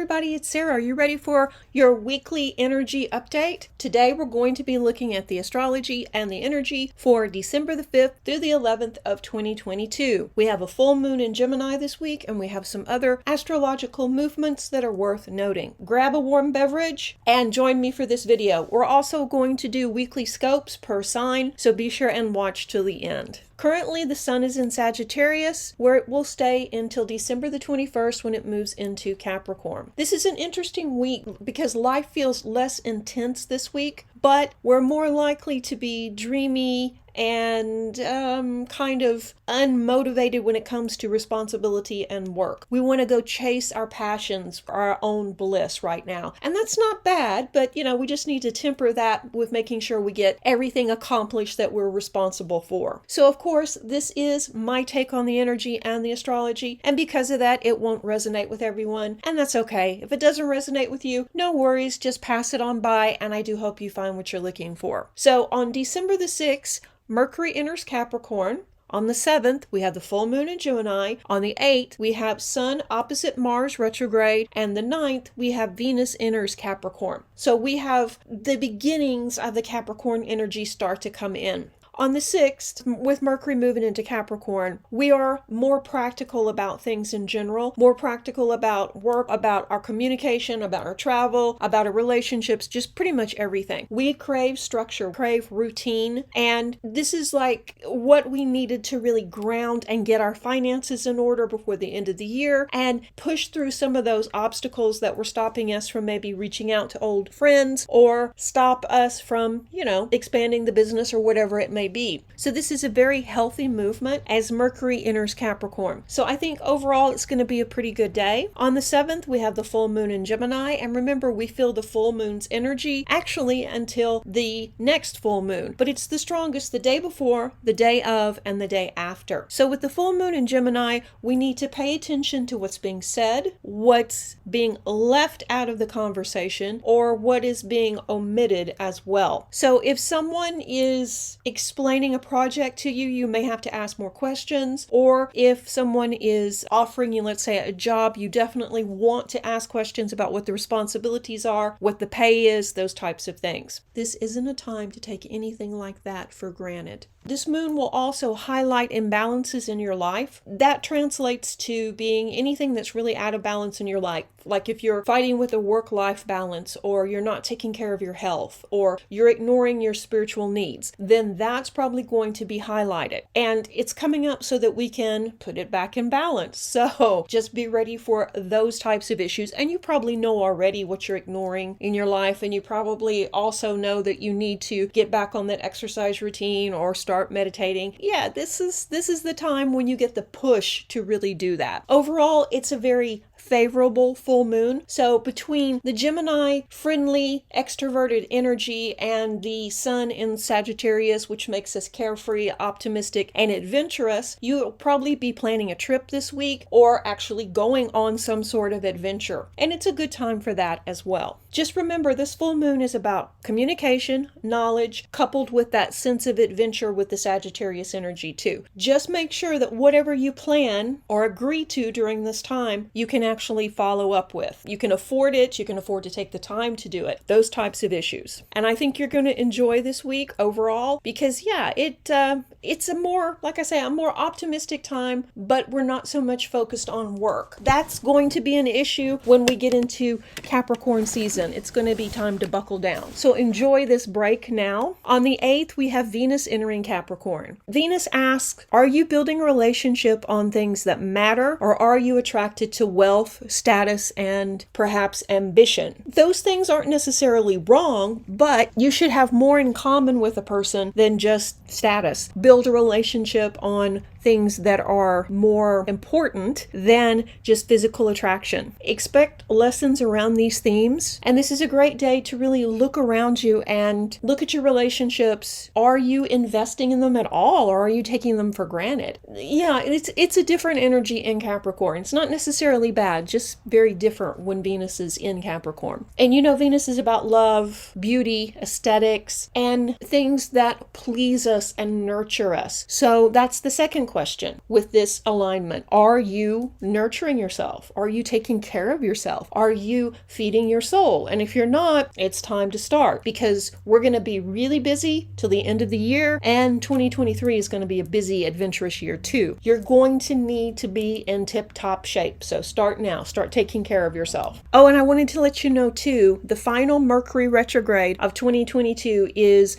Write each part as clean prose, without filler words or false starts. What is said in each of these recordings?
everybody, it's Sarah. Are you ready for your weekly energy update? Today we're going to be looking at the astrology and the energy for December the 5th through the 11th of 2022. We have a full moon in Gemini this week, and we have some other astrological movements that are worth noting. Grab a warm beverage and join me for this video. We're also going to do weekly scopes per sign, so be sure and watch till the end. Currently, the sun is in Sagittarius, where it will stay until December the 21st when it moves into Capricorn. This is an interesting week because life feels less intense this week, but we're more likely to be dreamy and kind of unmotivated when it comes to responsibility and work. We want to go chase our passions, our own bliss right now. And that's not bad, but we just need to temper that with making sure we get everything accomplished that we're responsible for. So of course, this is my take on the energy and the astrology, and because of that, it won't resonate with everyone, and that's okay. If it doesn't resonate with you, no worries, just pass it on by, and I do hope you find what you're looking for. So on December the 6th, Mercury enters Capricorn. On the 7th, we have the full moon in Gemini. On the 8th, we have Sun opposite Mars retrograde. And the 9th, we have Venus enters Capricorn. So we have the beginnings of the Capricorn energy start to come in. On the 6th, with Mercury moving into Capricorn, we are more practical about things in general, more practical about work, about our communication, about our travel, about our relationships, just pretty much everything. We crave structure, crave routine, and this is like what we needed to really ground and get our finances in order before the end of the year and push through some of those obstacles that were stopping us from maybe reaching out to old friends or stop us from, expanding the business or whatever it may be. So this is a very healthy movement as Mercury enters Capricorn. So I think overall it's going to be a pretty good day. On the 7th, we have the full moon in Gemini. And remember, we feel the full moon's energy actually until the next full moon. But it's the strongest the day before, the day of, and the day after. So with the full moon in Gemini, we need to pay attention to what's being said, what's being left out of the conversation, or what is being omitted as well. So if someone is explaining a project to you, you may have to ask more questions. Or if someone is offering you, let's say, a job, you definitely want to ask questions about what the responsibilities are, what the pay is, those types of things. This isn't a time to take anything like that for granted. This moon will also highlight imbalances in your life. That translates to being anything that's really out of balance in your life. Like if you're fighting with a work-life balance, or you're not taking care of your health, or you're ignoring your spiritual needs, then that's probably going to be highlighted. And it's coming up so that we can put it back in balance. So just be ready for those types of issues. And you probably know already what you're ignoring in your life. And you probably also know that you need to get back on that exercise routine or start meditating. Yeah, this is the time when you get the push to really do that. Overall, it's a very favorable full moon. So between the Gemini friendly extroverted energy and the sun in Sagittarius, which makes us carefree, optimistic, and adventurous, you'll probably be planning a trip this week or actually going on some sort of adventure. And it's a good time for that as well. Just remember, this full moon is about communication, knowledge, coupled with that sense of adventure with the Sagittarius energy too. Just make sure that whatever you plan or agree to during this time, you can actually follow up with. You can afford it. You can afford to take the time to do it. Those types of issues. And I think you're going to enjoy this week overall because it's a more, like I say, a more optimistic time, but we're not so much focused on work. That's going to be an issue when we get into Capricorn season. It's going to be time to buckle down. So enjoy this break now. On the 8th, we have Venus entering Capricorn. Venus asks, are you building a relationship on things that matter, or are you attracted to wealth, status, and perhaps ambition? Those things aren't necessarily wrong, but you should have more in common with a person than just status. Build a relationship on things that are more important than just physical attraction. Expect lessons around these themes, and this is a great day to really look around you and look at your relationships. Are you investing in them at all, or are you taking them for granted? Yeah, it's a different energy in Capricorn. It's not necessarily bad, just very different when Venus is in Capricorn. And Venus is about love, beauty, aesthetics, and things that please us and nurture us. So that's the second question with this alignment. Are you nurturing yourself? Are you taking care of yourself? Are you feeding your soul? And if you're not, it's time to start, because we're going to be really busy till the end of the year, and 2023 is going to be a busy, adventurous year too. You're going to need to be in tip-top shape. So start now. Start taking care of yourself. Oh, and I wanted to let you know too, the final Mercury retrograde of 2022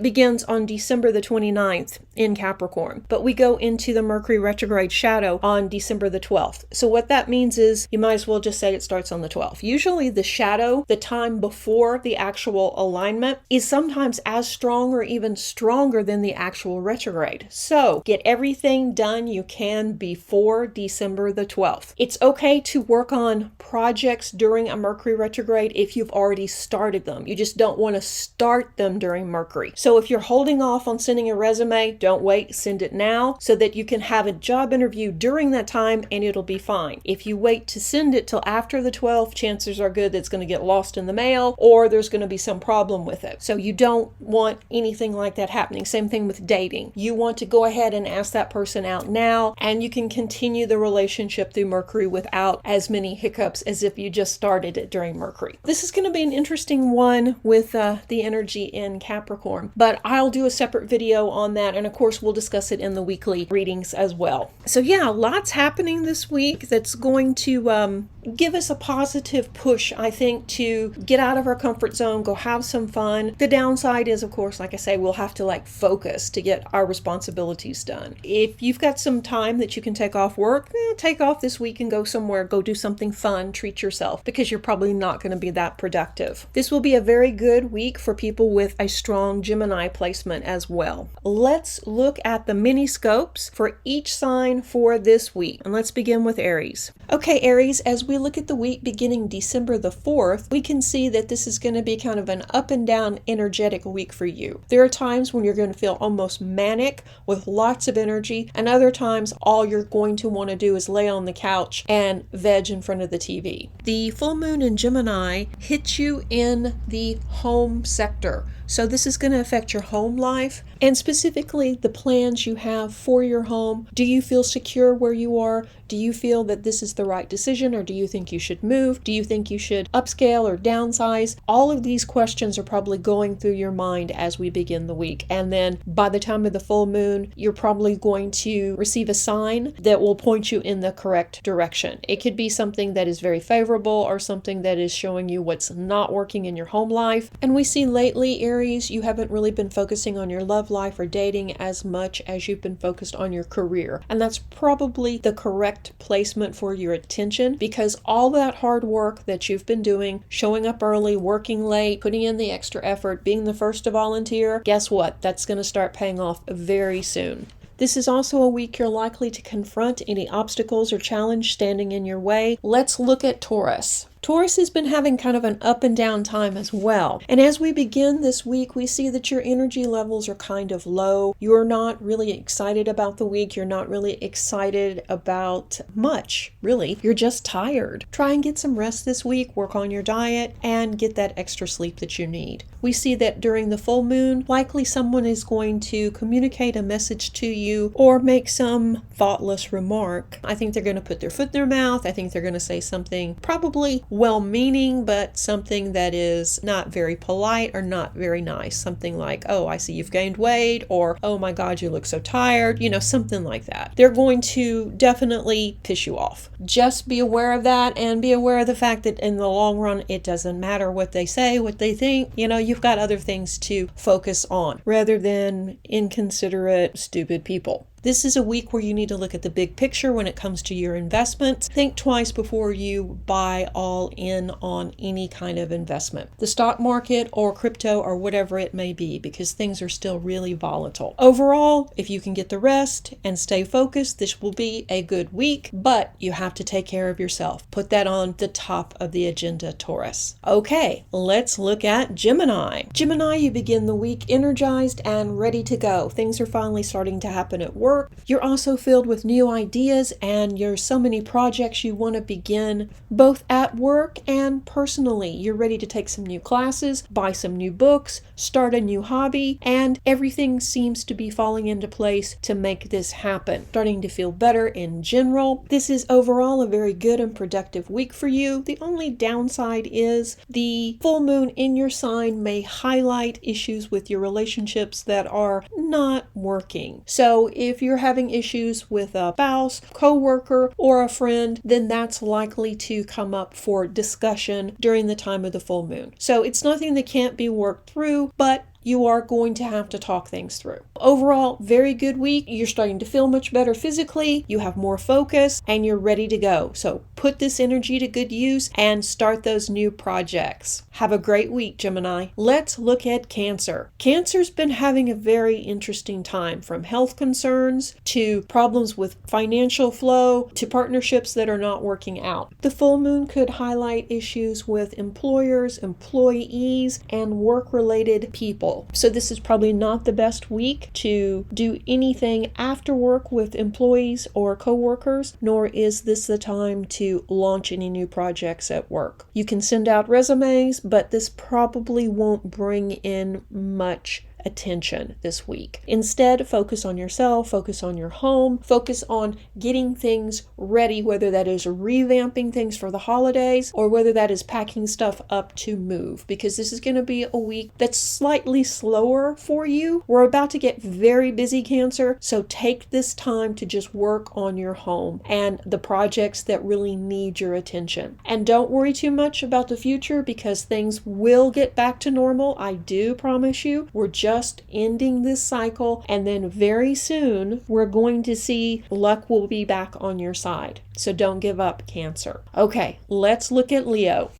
begins on December the 29th in Capricorn, but we go into the Mercury retrograde shadow on December the 12th. So what that means is you might as well just say it starts on the 12th. Usually the shadow, the time before the actual alignment, is sometimes as strong or even stronger than the actual retrograde. So get everything done you can before December the 12th. It's okay to work on projects during a Mercury retrograde if you've already started them. You just don't want to start them during Mercury. So if you're holding off on sending a resume, don't wait, send it now so that you can have a job interview during that time and it'll be fine. If you wait to send it till after the 12th, chances are good that it's going to get lost in the mail or there's going to be some problem with it. So you don't want anything like that happening. Same thing with dating. You want to go ahead and ask that person out now, and you can continue the relationship through Mercury without as many hiccups as if you just started it during Mercury. This is going to be an interesting one with the energy in Capricorn, but I'll do a separate video on that, and of course we'll discuss it in the weekly readings as well. So yeah, lots happening this week that's going to give us a positive push, I think, to get out of our comfort zone, go have some fun. The downside is, of course, like I say, we'll have to focus to get our responsibilities done. If you've got some time that you can take off work, take off this week and go somewhere, go do something fun, treat yourself, because you're probably not going to be that productive. This will be a very good week for people with a strong Gemini placement as well. Let's look at the mini scopes for each sign for this week. And let's begin with Aries. Okay, Aries, as we look at the week beginning December the 4th, we can see that this is going to be kind of an up and down energetic week for you. There are times when you're going to feel almost manic with lots of energy, and other times all you're going to want to do is lay on the couch and veg in front of the TV. The full moon in Gemini hits you in the home sector. So this is going to affect your home life, and specifically the plans you have for your home. Do you feel secure where you are? Do you feel that this is the right decision, or do you think you should move? Do you think you should upscale or downsize? All of these questions are probably going through your mind as we begin the week. And then by the time of the full moon, you're probably going to receive a sign that will point you in the correct direction. It could be something that is very favorable or something that is showing you what's not working in your home life. And we see lately, Aries, you haven't really been focusing on your love life or dating as much as you've been focused on your career. And that's probably the correct placement for your attention, because all that hard work that you've been doing, showing up early, working late, putting in the extra effort, being the first to volunteer, guess what? That's going to start paying off very soon. This is also a week you're likely to confront any obstacles or challenge standing in your way. Let's look at Taurus. Taurus has been having kind of an up and down time as well. And as we begin this week, we see that your energy levels are kind of low. You're not really excited about the week. You're not really excited about much, really. You're just tired. Try and get some rest this week, work on your diet, and get that extra sleep that you need. We see that during the full moon, likely someone is going to communicate a message to you or make some thoughtless remark. I think they're going to put their foot in their mouth. I think they're going to say something probably well-meaning, but something that is not very polite or not very nice. Something like, oh, I see you've gained weight, or, oh my God, you look so tired, something like that. They're going to definitely piss you off. Just be aware of that, and be aware of the fact that in the long run, it doesn't matter what they say, what they think. You've got other things to focus on rather than inconsiderate, stupid people. This is a week where you need to look at the big picture when it comes to your investments. Think twice before you buy all in on any kind of investment, the stock market or crypto or whatever it may be, because things are still really volatile. Overall, if you can get the rest and stay focused, this will be a good week, but you have to take care of yourself. Put that on the top of the agenda, Taurus. Okay, let's look at Gemini. Gemini, you begin the week energized and ready to go. Things are finally starting to happen at work. work. You're also filled with new ideas, and there's so many projects you want to begin, both at work and personally. You're ready to take some new classes, buy some new books, start a new hobby, and everything seems to be falling into place to make this happen. Starting to feel better in general. This is overall a very good and productive week for you. The only downside is the full moon in your sign may highlight issues with your relationships that are not working. So if you're having issues with a spouse, co-worker, or a friend, then that's likely to come up for discussion during the time of the full moon. So it's nothing that can't be worked through, but you are going to have to talk things through. Overall, very good week. You're starting to feel much better physically, you have more focus, and you're ready to go. So put this energy to good use and start those new projects. Have a great week, Gemini. Let's look at Cancer. Cancer's been having a very interesting time, from health concerns to problems with financial flow to partnerships that are not working out. The full moon could highlight issues with employers, employees, and work-related people. So this is probably not the best week to do anything after work with employees or coworkers, nor is this the time to launch any new projects at work. You can send out resumes, but this probably won't bring in much attention this week. Instead, focus on yourself, focus on your home, focus on getting things ready, whether that is revamping things for the holidays or whether that is packing stuff up to move, because this is going to be a week that's slightly slower for you. We're about to get very busy, Cancer, so take this time to just work on your home and the projects that really need your attention. And don't worry too much about the future, because things will get back to normal. I do promise you. We're just ending this cycle, and then very soon we're going to see luck will be back on your side. So don't give up, Cancer. Okay, let's look at Leo.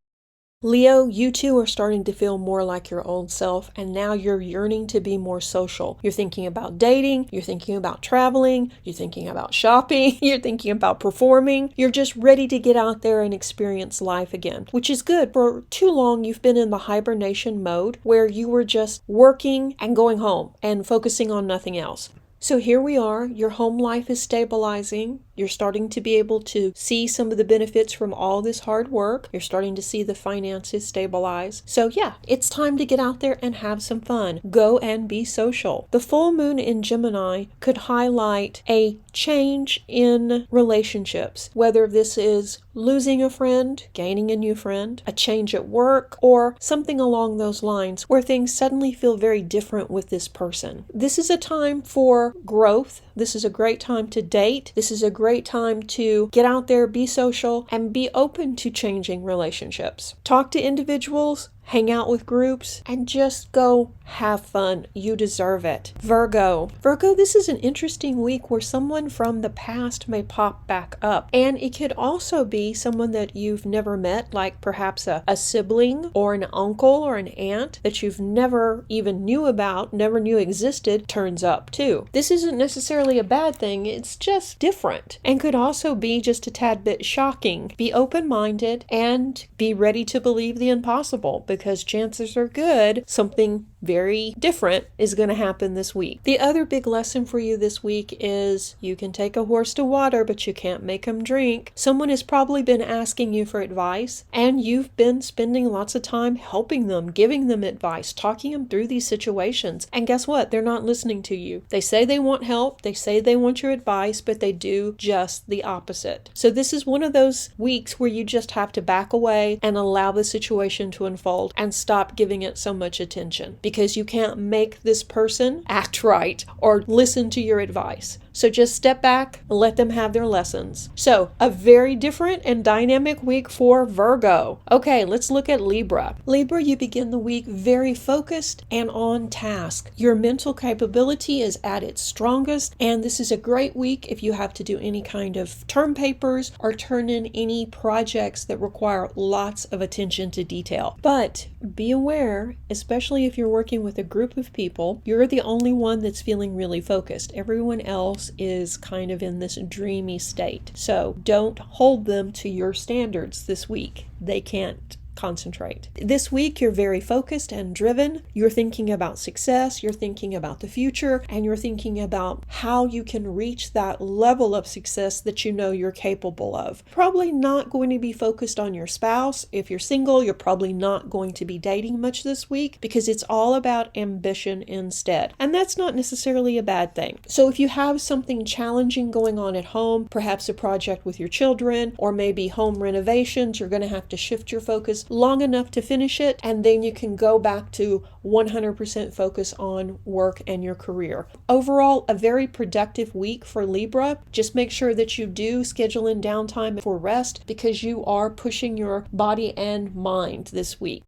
Leo, you too are starting to feel more like your old self, and now you're yearning to be more social. You're thinking about dating, you're thinking about traveling, you're thinking about shopping, you're thinking about performing. You're just ready to get out there and experience life again, which is good. For too long, you've been in the hibernation mode where you were just working and going home and focusing on nothing else. So here we are, your home life is stabilizing. You're starting to be able to see some of the benefits from all this hard work. You're starting to see the finances stabilize. So yeah, it's time to get out there and have some fun. Go and be social. The full moon in Gemini could highlight a change in relationships, whether this is losing a friend, gaining a new friend, a change at work, or something along those lines where things suddenly feel very different with this person. This is a time for growth. This is a great time to date. This is a great time to get out there, be social, and be open to changing relationships. Talk to individuals, hang out with groups, and just go have fun. You deserve it. Virgo, this is an interesting week where someone from the past may pop back up. And it could also be someone that you've never met, like perhaps a sibling or an uncle or an aunt that you've never even knew about, never knew existed, turns up too. This isn't necessarily a bad thing, it's just different, and could also be just a tad bit shocking. Be open-minded and be ready to believe the impossible, because chances are good something very different is going to happen this week. The other big lesson for you this week is you can take a horse to water, but you can't make him drink. Someone has probably been asking you for advice, and you've been spending lots of time helping them, giving them advice, talking them through these situations. And guess what? They're not listening to you. They say they want help, they say they want your advice, but they do just the opposite. So this is one of those weeks where you just have to back away and allow the situation to unfold and stop giving it so much attention, because you can't make this person act right or listen to your advice. So just step back and let them have their lessons. So a very different and dynamic week for Virgo. Okay, let's look at Libra. Libra, you begin the week very focused and on task. Your mental capability is at its strongest, and this is a great week if you have to do any kind of term papers or turn in any projects that require lots of attention to detail. But be aware, especially if you're working with a group of people, you're the only one that's feeling really focused. Everyone else is kind of in this dreamy state. So don't hold them to your standards this week. They can't concentrate. This week, you're very focused and driven. You're thinking about success, you're thinking about the future, and you're thinking about how you can reach that level of success that you know you're capable of. Probably not going to be focused on your spouse. If you're single, you're probably not going to be dating much this week because it's all about ambition instead. And that's not necessarily a bad thing. So if you have something challenging going on at home, perhaps a project with your children, or maybe home renovations, you're going to have to shift your focus long enough to finish it, and then you can go back to 100% focus on work and your career. Overall, a very productive week for Libra. Just make sure that you do schedule in downtime for rest because you are pushing your body and mind this week.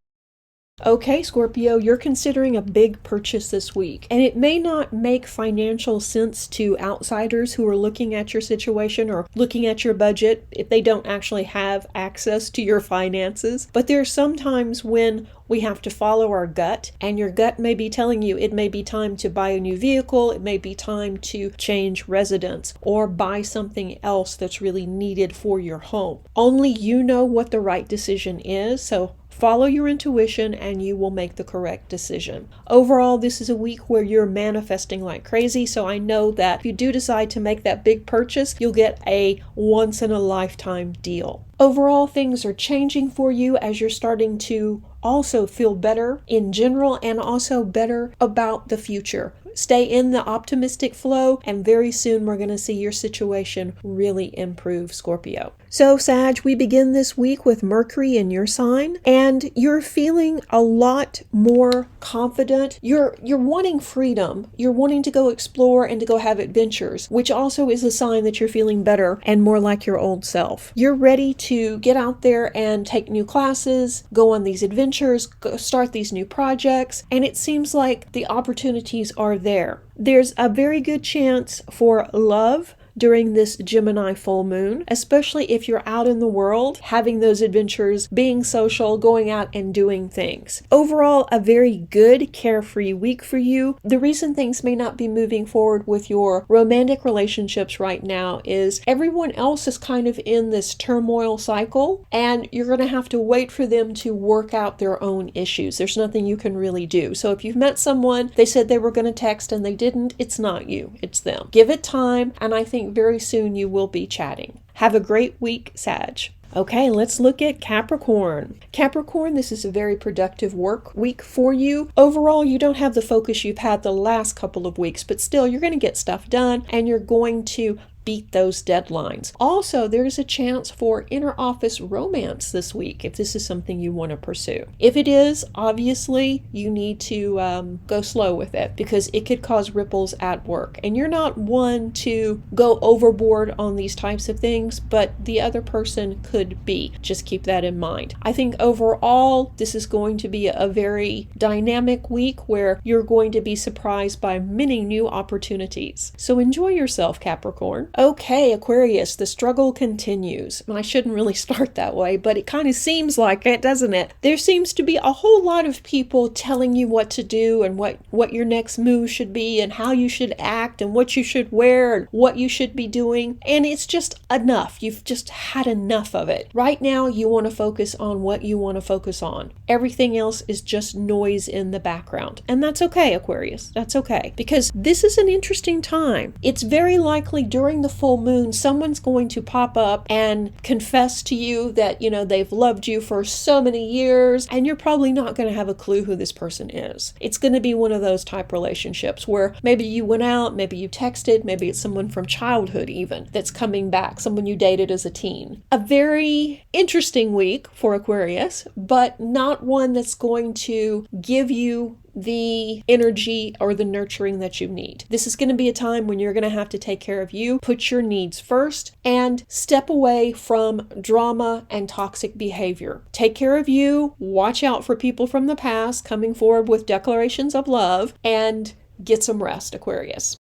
Okay, Scorpio, you're considering a big purchase this week, and it may not make financial sense to outsiders who are looking at your situation or looking at your budget if they don't actually have access to your finances. But there are some times when we have to follow our gut, and your gut may be telling you it may be time to buy a new vehicle, it may be time to change residence, or buy something else that's really needed for your home. Only you know what the right decision is, so follow your intuition and you will make the correct decision. Overall, this is a week where you're manifesting like crazy, so I know that if you do decide to make that big purchase, you'll get a once-in-a-lifetime deal. Overall, things are changing for you as you're starting to also feel better in general and also better about the future. Stay in the optimistic flow, and very soon we're going to see your situation really improve, Scorpio. So, Sag, we begin this week with Mercury in your sign, and you're feeling a lot more confident. You're wanting freedom. You're wanting to go explore and to go have adventures, which also is a sign that you're feeling better and more like your old self. You're ready to get out there and take new classes, go on these adventures, go start these new projects, and it seems like the opportunities are there. There's a very good chance for love during this Gemini full moon, especially if you're out in the world, having those adventures, being social, going out and doing things. Overall, a very good, carefree week for you. The reason things may not be moving forward with your romantic relationships right now is everyone else is kind of in this turmoil cycle, and you're going to have to wait for them to work out their own issues. There's nothing you can really do. So if you've met someone, they said they were going to text and they didn't, it's not you, it's them. Give it time, and I think very soon you will be chatting. Have a great week, Sag. Okay, let's look at Capricorn. Capricorn, this is a very productive work week for you. Overall, you don't have the focus you've had the last couple of weeks, but still, you're going to get stuff done and you're going to beat those deadlines. Also, there's a chance for inner office romance this week if this is something you want to pursue. If it is, obviously, you need to go slow with it because it could cause ripples at work. And you're not one to go overboard on these types of things, but the other person could be. Just keep that in mind. I think overall, this is going to be a very dynamic week where you're going to be surprised by many new opportunities. So enjoy yourself, Capricorn. Okay, Aquarius, the struggle continues. I shouldn't really start that way, but it kind of seems like it, doesn't it? There seems to be a whole lot of people telling you what to do and what your next move should be and how you should act and what you should wear and what you should be doing. And it's just enough. You've just had enough of it. Right now, you want to focus on what you want to focus on. Everything else is just noise in the background. And that's okay, Aquarius. That's okay. Because this is an interesting time. It's very likely during the full moon, someone's going to pop up and confess to you that, they've loved you for so many years, and you're probably not going to have a clue who this person is. It's going to be one of those type relationships where maybe you went out, maybe you texted, maybe it's someone from childhood even that's coming back, someone you dated as a teen. A very interesting week for Aquarius, but not one that's going to give you the energy or the nurturing that you need. This is going to be a time when you're going to have to take care of you, put your needs first, and step away from drama and toxic behavior. Take care of you, watch out for people from the past coming forward with declarations of love, and get some rest, Aquarius.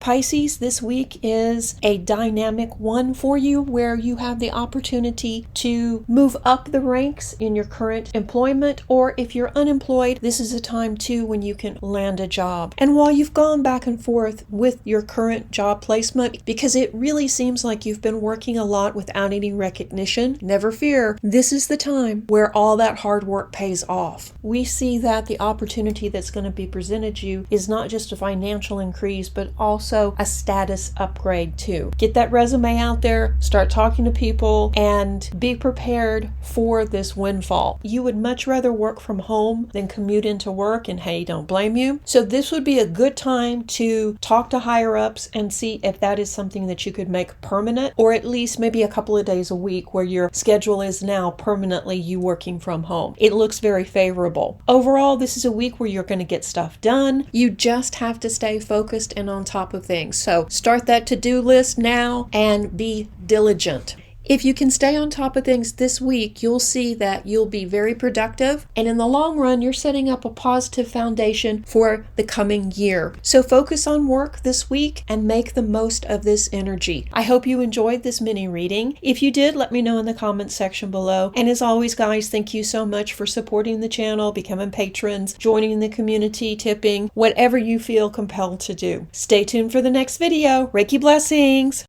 Pisces, this week is a dynamic one for you where you have the opportunity to move up the ranks in your current employment, or if you're unemployed, this is a time too when you can land a job. And while you've gone back and forth with your current job placement, because it really seems like you've been working a lot without any recognition, never fear, this is the time where all that hard work pays off. We see that the opportunity that's going to be presented you is not just a financial increase, but also a status upgrade too. Get that resume out there, start talking to people, and be prepared for this windfall. You would much rather work from home than commute into work, and hey, don't blame you. So this would be a good time to talk to higher ups and see if that is something that you could make permanent, or at least maybe a couple of days a week where your schedule is now permanently you working from home. It looks very favorable. Overall, this is a week where you're going to get stuff done. You just have to stay focused and on top of things. So start that to-do list now and be diligent. If you can stay on top of things this week, you'll see that you'll be very productive, and in the long run, you're setting up a positive foundation for the coming year. So focus on work this week and make the most of this energy. I hope you enjoyed this mini reading. If you did, let me know in the comments section below. And as always, guys, thank you so much for supporting the channel, becoming patrons, joining the community, tipping, whatever you feel compelled to do. Stay tuned for the next video. Reiki blessings!